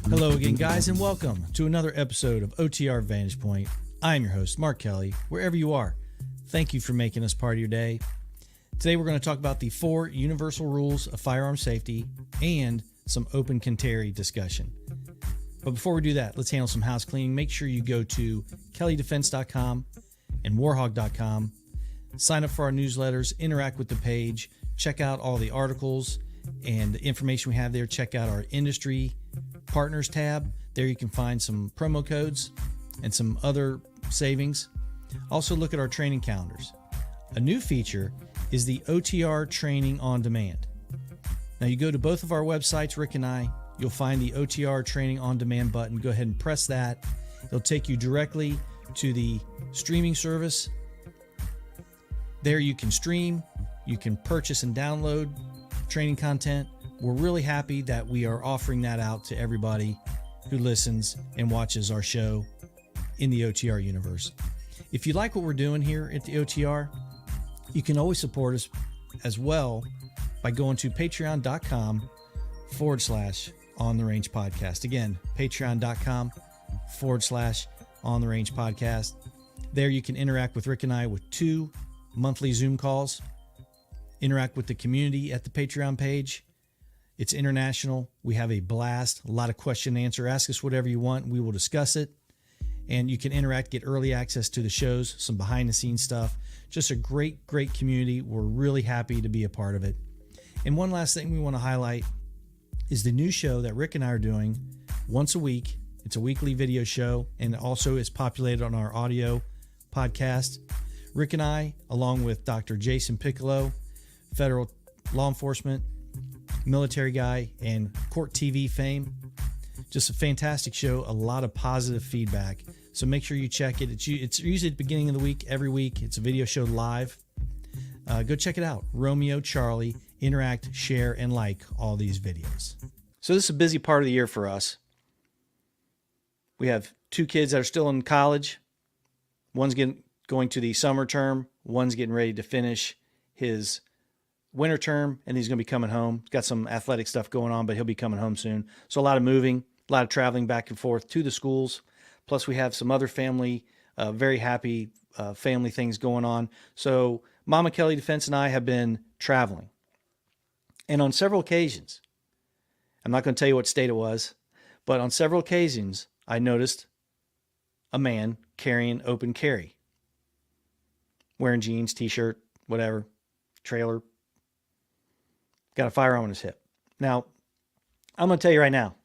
Hello again, guys, and welcome to another episode of OTR Vantage Point. I'm your host, Mark Kelley. Wherever you are, thank you for making us part of your day. Today, we're going to talk about the 4 universal rules of firearm safety and some open carry discussion. But before we do that, let's handle some house cleaning. Make sure you go to kelleydefense.com and warhog.com. Sign up for our newsletters, interact with the page, check out all the articles and the information we have there. Check out our industry partners tab. There you can find some promo codes and some other savings. Also look at our training calendars. A new feature is the OTR Training on Demand. Now you go to both of our websites, Rick and I, you'll find the OTR Training on Demand button. Go ahead and press that. It'll take you directly to the streaming service. There you can stream, you can purchase and download training content. We're really happy that we are offering that out to everybody who listens and watches our show in the OTR universe. If you like what we're doing here at the OTR, you can always support us as well by going to patreon.com/On the Range Podcast. Again, patreon.com/On the Range Podcast. There you can interact with Rick and I with 2 monthly Zoom calls, interact with the community at the Patreon page. It's international. We have a blast, a lot of question and answer. Ask us whatever you want. We will discuss it. And you can interact, get early access to the shows, some behind the scenes stuff. Just a great, great community. We're really happy to be a part of it. And one last thing we want to highlight is the new show that Rick and I are doing once a week. It's a weekly video show, and also is populated on our audio podcast. Rick and I, along with Dr. Jason Piccolo, federal law enforcement, military guy, and court TV fame. Just a fantastic show, a lot of positive feedback. So make sure you check it. It's usually at the beginning of the week, every week. It's a video show live. Go check it out. Romeo, Charlie, interact, share, and like all these videos. So this is a busy part of the year for us. We have 2 kids that are still in college. One's going to the summer term. One's getting ready to finish his winter term, and he's going to be coming home. He's got some athletic stuff going on, but he'll be coming home soon. So a lot of moving, a lot of traveling back and forth to the schools. Plus we have some other family, very happy family things going on. So Mama Kelley Defense and I have been traveling. And on several occasions, I'm not going to tell you what state it was, but on several occasions, I noticed a man carrying open carry. Wearing jeans, t-shirt, whatever, trailer. Got a firearm on his hip. Now, I'm going to tell you right now,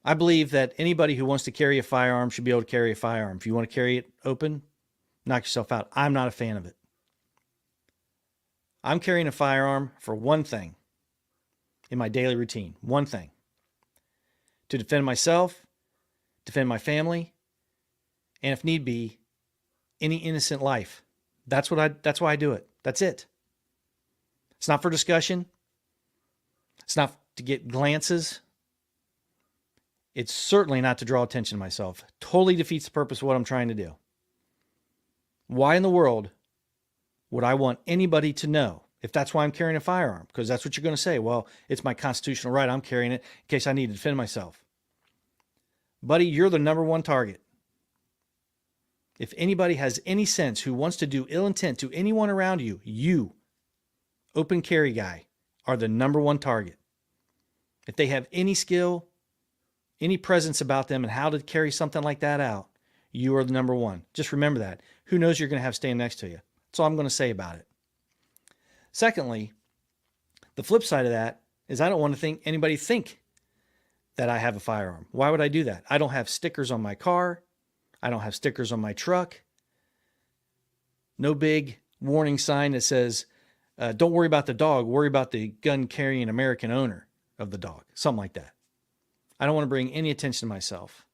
I believe that anybody who wants to carry a firearm should be able to carry a firearm. If you want to carry it open, knock yourself out. I'm not a fan of it. I'm carrying a firearm for one thing in my daily routine. One thing. To defend myself, defend my family, and if need be, any innocent life. That's why I do it. That's it. It's not for discussion. It's not to get glances. It's certainly not to draw attention to myself. Totally defeats the purpose of what I'm trying to do. Why in the world would I want anybody to know if that's why I'm carrying a firearm? Because that's what you're going to say. Well, it's my constitutional right. I'm carrying it in case I need to defend myself. Buddy, you're the number 1 target. If anybody has any sense who wants to do ill intent to anyone around you, you, open carry guy, are the number 1 target. If they have any skill, any presence about them and how to carry something like that out, you are the number 1. Just remember that. Who knows you're going to have staying next to you? That's all I'm going to say about it. Secondly, the flip side of that is I don't want to anybody think that I have a firearm. Why would I do that? I don't have stickers on my car. I don't have stickers on my truck. No big warning sign that says, don't worry about the dog, worry about the gun-carrying American owner of the dog. Something like that. I don't want to bring any attention to myself.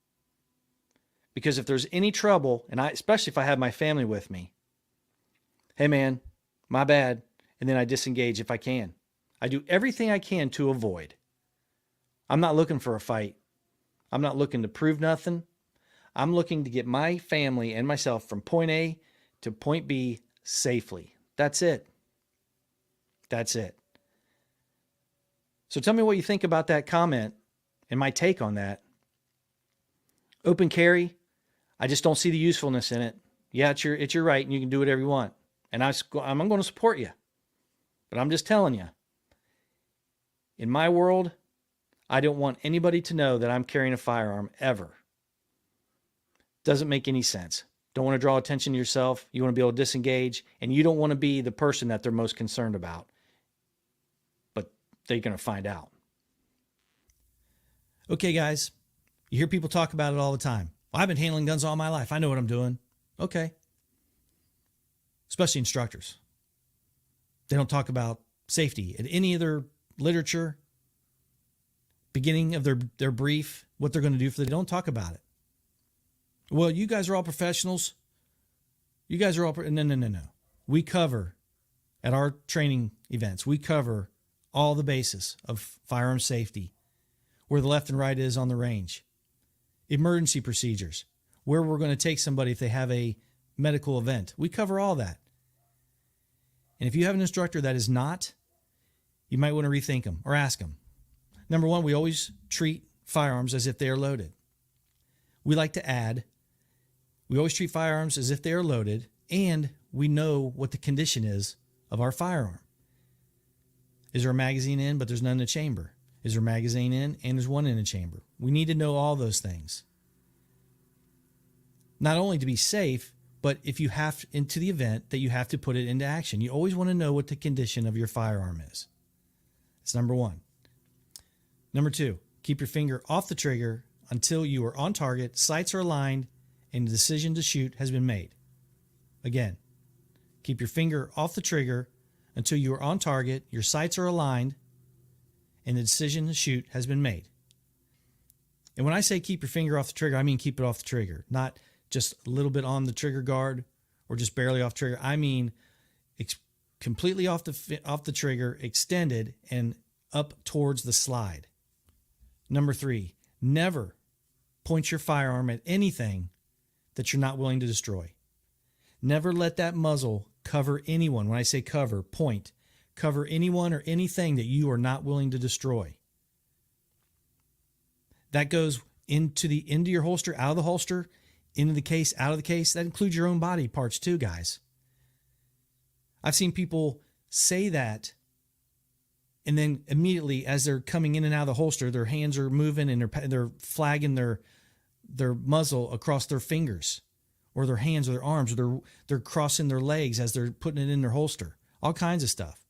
Because if there's any trouble, and especially if I have my family with me, hey man, my bad, and then I disengage if I can. I do everything I can to avoid. I'm not looking for a fight. I'm not looking to prove nothing. I'm looking to get my family and myself from point A to point B safely. That's it. That's it. So tell me what you think about that comment and my take on that. Open carry, I just don't see the usefulness in it. Yeah, it's your right, and you can do whatever you want. And I'm going to support you. But I'm just telling you, in my world, I don't want anybody to know that I'm carrying a firearm ever. Doesn't make any sense. Don't want to draw attention to yourself. You want to be able to disengage, and you don't want to be the person that they're most concerned about. But they're going to find out. Okay, guys, you hear people talk about it all the time. Well, I've been handling guns all my life. I know what I'm doing. Okay. Especially instructors. They don't talk about safety in any of their literature, beginning of their brief, what they're going to do they don't talk about it. Well, you guys are all professionals. You guys are all, no. We cover, at our training events, we cover all the basis of firearm safety, where the left and right is on the range, emergency procedures, where we're going to take somebody if they have a medical event. We cover all that. And if you have an instructor that is not, you might want to rethink them or ask them. Number one, we always treat firearms as if they are loaded. We like to add, we always treat firearms as if they are loaded, and we know what the condition is of our firearm. Is there a magazine in, but there's none in the chamber? Is there a magazine in, and there's one in the chamber? We need to know all those things. Not only to be safe, but if you have into the event that you have to put it into action. You always want to know what the condition of your firearm is. That's number one. Number two, keep your finger off the trigger until you are on target, sights are aligned, and the decision to shoot has been made. Again, keep your finger off the trigger until you are on target, your sights are aligned, and the decision to shoot has been made. And when I say keep your finger off the trigger, I mean keep it off the trigger, not just a little bit on the trigger guard or just barely off trigger. I mean completely off the trigger, extended and up towards the slide. Number three, never point your firearm at anything that you're not willing to destroy. Never let that muzzle cover anyone. When I say cover, point, cover anyone or anything that you are not willing to destroy. That goes into your holster, out of the holster, into the case, out of the case. That includes your own body parts too, guys. I've seen people say that, and then immediately as they're coming in and out of the holster, their hands are moving and they're flagging their muzzle across their fingers or their hands or their arms, or they're crossing their legs as they're putting it in their holster. All kinds of stuff.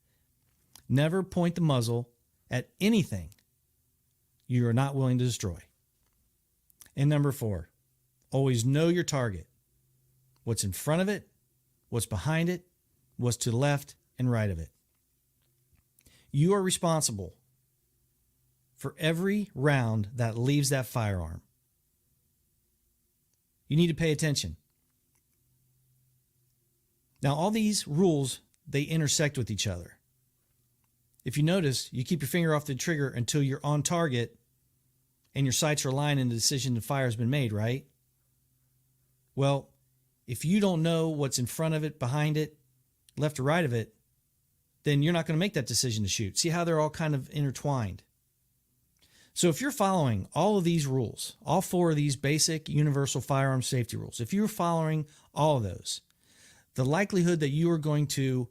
Never point the muzzle at anything you are not willing to destroy. And number four, always know your target. What's in front of it, what's behind it, what's to the left and right of it. You are responsible for every round that leaves that firearm. You need to pay attention. Now, all these rules, they intersect with each other. If you notice, you keep your finger off the trigger until you're on target and your sights are aligned and the decision to fire has been made, right? Well, if you don't know what's in front of it, behind it, left or right of it, then you're not going to make that decision to shoot. See how they're all kind of intertwined? So if you're following all of these rules, all four of these basic universal firearm safety rules, if you're following all of those, the likelihood that you are going to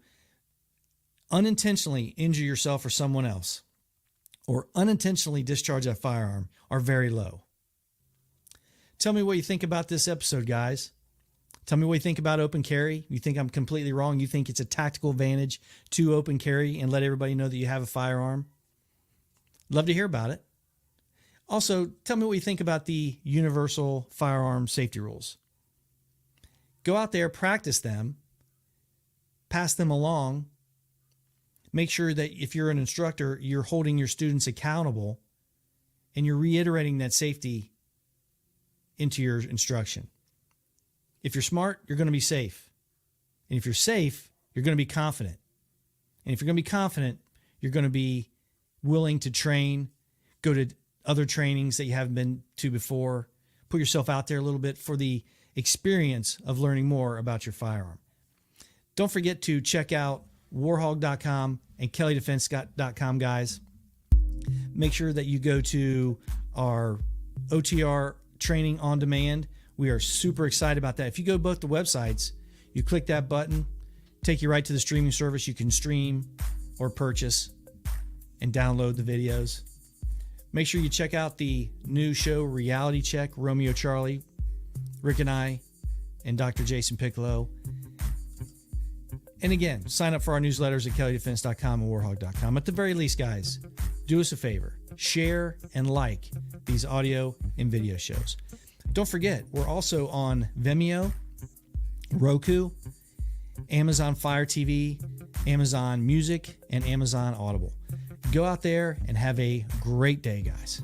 unintentionally injure yourself or someone else or unintentionally discharge that firearm are very low. Tell me what you think about this episode, guys. Tell me what you think about open carry. You think I'm completely wrong? You think it's a tactical advantage to open carry and let everybody know that you have a firearm? Love to hear about it. Also, tell me what you think about the universal firearm safety rules. Go out there, practice them, pass them along. Make sure that if you're an instructor, you're holding your students accountable and you're reiterating that safety into your instruction. If you're smart, you're going to be safe. And if you're safe, you're going to be confident. And if you're going to be confident, you're going to be willing to train, go to other trainings that you haven't been to before, put yourself out there a little bit for the experience of learning more about your firearm. Don't forget to check out warhog.com and kelleydefense.com, guys. Make sure that you go to our Otr Training on demand. We are super excited about that. If you go to both the websites, you click that button, take you right to the streaming service. You can stream or purchase and download the videos. Make sure you check out the new show, Reality Check, Romeo Charlie, Rick and I, and Dr. Jason Piccolo. And again, sign up for our newsletters at kelleydefense.com and warhog.com. At the very least, guys, do us a favor. Share and like these audio and video shows. Don't forget, we're also on Vimeo, Roku, Amazon Fire TV, Amazon Music, and Amazon Audible. Go out there and have a great day, guys.